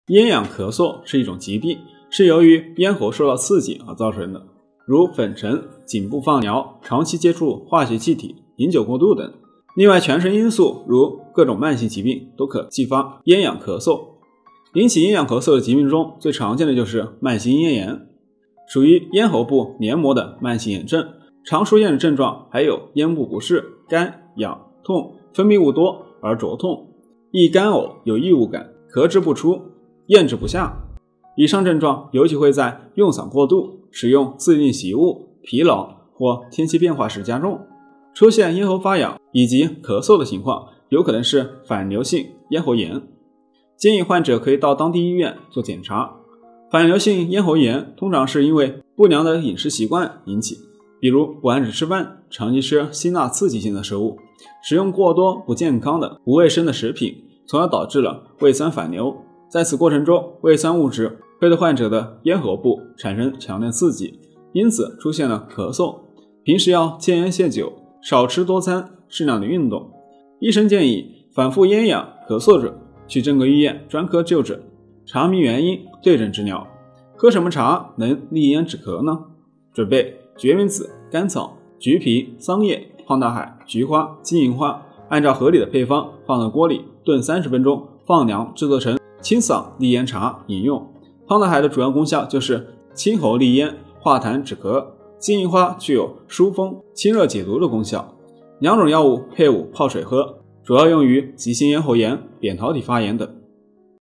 咽痒咳嗽是一种疾病，是由于咽喉受到刺激而造成的，如粉尘、颈部放疗、长期接触化学气体、饮酒过度等。另外，全身因素如各种慢性疾病都可继发咽痒咳嗽。引起咽痒咳嗽的疾病中，最常见的就是慢性咽炎，属于咽喉部黏膜的慢性炎症。常出现的症状还有咽部不适、干、痒、痛、分泌物多而灼痛，易干呕有异物感，咳之不出，咽之不下。以上症状尤其会在用嗓过度、使用自定习物、疲劳或天气变化时加重。出现咽喉发痒以及咳嗽的情况，有可能是反流性咽喉炎，建议患者可以到当地医院做检查。反流性咽喉炎通常是因为不良的饮食习惯引起，比如不按时吃饭、长期吃辛辣刺激性的食物、使用过多不健康的不卫生的食品，从而导致了胃酸反流。在此过程中，胃酸物质会对患者的咽喉部产生强烈刺激，因此出现了咳嗽。平时要戒烟戒酒，少吃多餐，适量的运动。医生建议反复咽痒咳嗽者去正规医院专科就诊，查明原因，对症治疗。喝什么茶能利咽止咳呢？准备决明子、甘草、橘皮、桑叶、胖大海、菊花、金银花，按照合理的配方放到锅里炖30分钟，放凉制作成清嗓利咽茶饮用。胖大海的主要功效就是清喉利咽、化痰止咳，金银花具有疏风、清热解毒的功效。两种药物配伍泡水喝，主要用于急性咽喉炎、扁桃体发炎等。